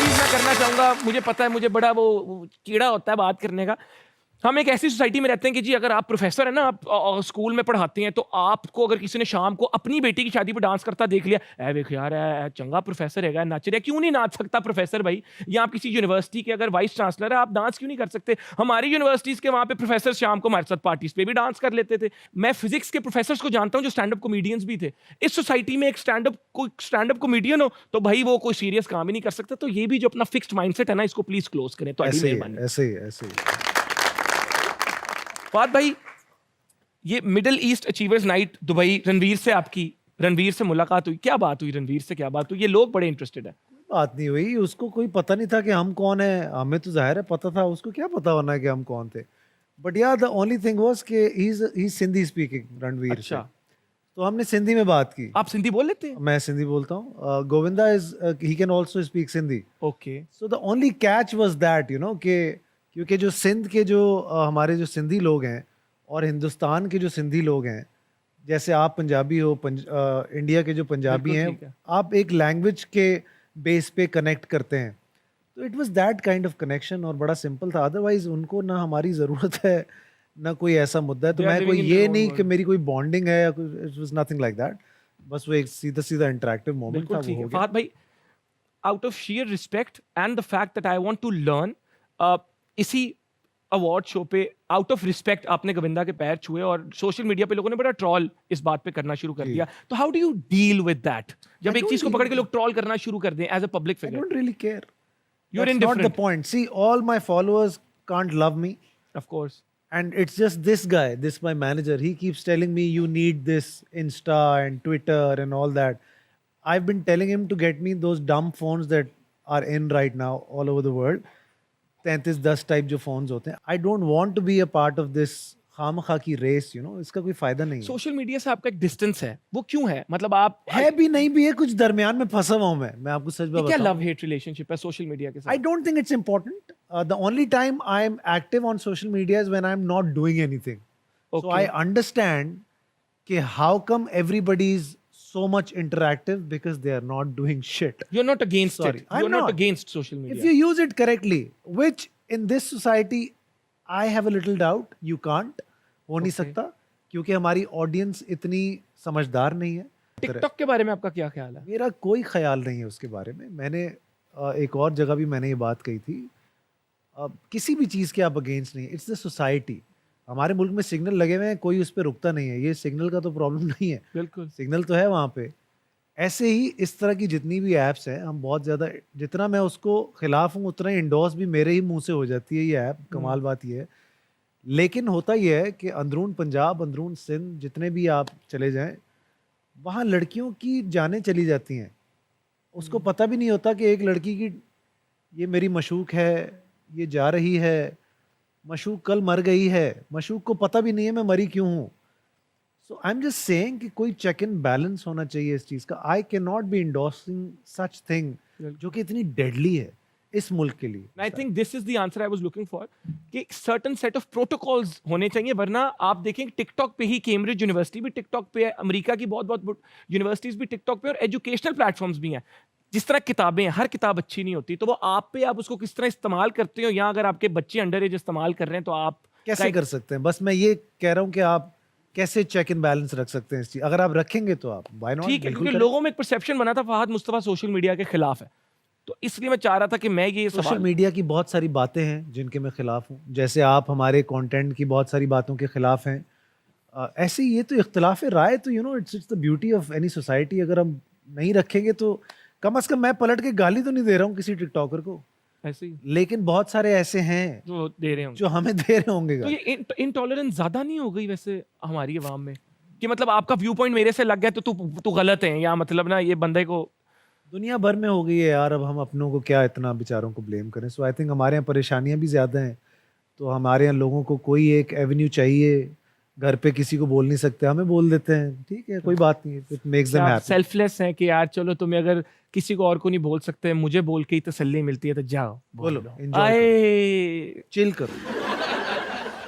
चीज़ मैं करना चाहूँगा, मुझे पता है मुझे बड़ा वो कीड़ा होता है बात करने का। हम एक ऐसी सोसाइटी में रहते हैं कि जी अगर आप प्रोफेसर हैं ना, आप स्कूल में पढ़ाते हैं, तो आपको अगर किसी ने शाम को अपनी बेटी की शादी पे डांस करता देख लिया, ए देख यार चंगा प्रोफेसर हैगा, नाच रहा है, क्यों नहीं नाच सकता प्रोफेसर भाई? या आप किसी यूनिवर्सिटी के अगर वाइस चांसलर है, आप डांस क्यों नहीं कर सकते? हमारी यूनिवर्सिटीज़ के वहाँ पे प्रोफेसर शाम को हमारे साथ पार्टीज पे भी डांस कर लेते थे। मैं फिजिक्स के प्रोफेसर्स को जानता हूँ जो स्टैंड अप कॉमेडियंस भी थे। इस सोसाइटी में एक स्टैंड अप कॉमेडियन हो तो भाई वो कोई सीरियस काम ही नहीं कर सकता। तो ये भी जो अपना फिक्स्ड माइंडसेट है ना, इसको प्लीज क्लोज करें। तो ऐसे ही ऐसे ही फहद भाई, ये middle east achievers night Dubai, Ranveer से मुलाकात हुई, क्या बात हुई? रणवीर से क्या बात हुई? ये लोग बड़े इंटरेस्टेड है। बात नहीं हुई, उसको कोई पता नहीं था कि हम कौन है। हमें तो जाहिर है पता था, उसको क्या पता होना है कि हम कौन थे। बट या द ओनली थिंग वाज कि ही सिंधी स्पीकिंग, रणवीर से। अच्छा, तो हमने सिंधी में बात की। आप सिंधी बोल लेते हैं? मैं सिंधी बोलता हूँ। Govinda is he can also speak Sindhi. Okay. So the only catch was that कि क्योंकि जो सिंध के जो हमारे जो सिंधी लोग हैं और हिंदुस्तान के जो सिंधी लोग हैं, जैसे आप पंजाबी हो, इंडिया के जो पंजाबी बिल्कुल हैं, ठीक है। आप एक लैंग्वेज के बेस पे कनेक्ट करते हैं। तो it was that kind of connection और बड़ा सिंपल था। अदरवाइज उनको ना हमारी ज़रूरत है ना कोई ऐसा मुद्दा है। तो They are मैं living कोई in their ये own नहीं कि world. मेरी कोई बॉन्डिंग है या कुछ, it was nothing like that. बस वो एक सीधा सीधा इंटरेक्टिव मोमेंट था, बिल्कुल वो ठीक है हो गया। फहद भाई। Out of share respect and the fact that I want to learn, इसी अवार्ड शो पे आउट ऑफ रिस्पेक्ट आपने गोविंदा के पैर छुए और सोशल मीडिया पे लोगों ने बड़ा ट्रॉल इस बात पे करना शुरू कर जी। दिया। तो how do you deal with that जब I एक don't चीज को deal पकड़ के with लोग ट्रॉल करना शुरू कर दें as a public I figure? don't really care. You're That's not the indifferent. point. See, all my followers can't love me. Of course. And it's just this guy, this my manager. He keeps telling me you need this Insta and Twitter and all that. I've been telling him to get me those dumb phones that are in right now all over the world. 3310 type जो phones होते हैं. I don't want to be a part of this खामखा की race, इसका कोई फायदा नहीं है. Social media से आपका एक डिस्टेंस है, वो क्यों है? मतलब आप है भी नहीं भी है, कुछ दरमियान में फंसा हुआ हूं मैं आपको सच ये बात क्या बताऊं. लव हेट रिलेशनशिप है सोशल मीडिया के I साथ? don't think it's important. The only time I'm active on social media is when I'm not doing anything. So Okay. I understand कि how come everybody is so much interactive because they are not doing shit. You're not against Sorry, it. I'm You're not not. against social media. If you use it correctly, which in this society I have a little doubt, you can't. हो नहीं Okay. सकता क्योंकि हमारी audience इतनी समझदार नहीं है. TikTok के बारे में आपका क्या ख्याल है? मेरा कोई ख्याल नहीं है उसके बारे में. मैंने एक और जगह भी मैंने ये बात कही थी. किसी भी चीज़ के आप अगेंस्ट नहीं है. It's the society. हमारे मुल्क में सिग्नल लगे हुए हैं, कोई उस पर रुकता नहीं है. ये सिग्नल का तो प्रॉब्लम नहीं है, बिल्कुल। सिग्नल तो है वहाँ पे. ऐसे ही इस तरह की जितनी भी ऐप्स हैं, हम बहुत ज़्यादा, जितना मैं उसको खिलाफ हूँ उतना ही इंडोर्स भी मेरे ही मुंह से हो जाती है ये ऐप. कमाल बात ये है. लेकिन होता यह है कि अंदरून पंजाब, अंदरून सिंध, जितने भी आप चले जाएं, वहाँ लड़कियों की जानें चली जाती हैं. उसको पता भी नहीं होता कि एक लड़की की ये मेरी मशूक है, ये जा रही है, मशूक कल मर गई है, मशूक को पता भी नहीं है मैं मरी क्यों हूँ. सो आई एम जस्ट सेइंग कि कोई चेक एंड बैलेंस होना चाहिए इस चीज़ का. I can not be endorsing such thing जो कि इतनी डेडली है इस मुल्क के लिए. I think this is the answer I was looking for कि सर्टेन सेट ऑफ प्रोटोकॉल्स होने चाहिए, वरना आप देखें टिकटॉक पे ही, कैम्ब्रिज यूनिवर्सिटी भी टिकटॉक पे है, अमेरिका की बहुत बहुत यूनिवर्सिटीज भी टिकटॉक पे, और एजुकेशनल प्लेटफॉर्म्स भी हैं. जिस तरह किताबें हैं, हर किताब अच्छी नहीं होती, तो वो आप पे, आप उसको किस तरह इस्तेमाल करते हो, या अगर आपके बच्चे अंडर एज इस्तेमाल कर रहे हैं तो आप कैसे कर सकते हैं. बस मैं ये कह रहा हूँ कि आप कैसे चेक एंड बैलेंस रख सकते हैं इस चीज. अगर आप रखेंगे तो आप व्हाई नॉट. ठीक है, क्योंकि लोगों में एक परसेप्शन बना था फहद मुस्तफा सोशल मीडिया के खिलाफ है, तो इसलिए मैं चाह रहा था कि मैं ये सोशल सवाल मीडिया की बहुत सारी बातें हैं जिनके मैं खिलाफ हूँ. जैसे आप हमारे कंटेंट की बहुत सारी बातों के खिलाफ हैं. ऐसे ही ये तो इख्तिलाफ राय, तो it's the beauty of any society. अगर हम नहीं रखेंगे तो कम से कम मैं पलट के गाली तो नहीं दे रहा हूँ किसी टिकटॉकर को, ऐसे ही लेकिन बहुत सारे ऐसे हैं जो दे रहे होंगे. जो हमें दे रहे होंगे. तो ये इंटॉलरेंस ज्यादा नहीं हो गई वैसे हमारी अवाम में, कि मतलब आपका व्यू पॉइंट मेरे से लग गया तो तू गलत है, या मतलब ना ये बंदे को. दुनिया भर में हो गई है यार. अब हम अपनों को क्या इतना बेचारों को ब्लेम करें. सो आई थिंक हमारे यहाँ परेशानियां भी ज़्यादा हैं, तो हमारे यहाँ लोगों को कोई एक एवेन्यू चाहिए. घर पे किसी को बोल नहीं सकते, हमें बोल देते हैं. ठीक है, कोई बात नहीं. It makes them happy. Selfless है कि यार चलो तुम्हें अगर किसी को और को नहीं बोल सकते, मुझे बोल के ही तसल्ली मिलती है, तो जाओ बोलो, लो. enjoy आए चिल करो.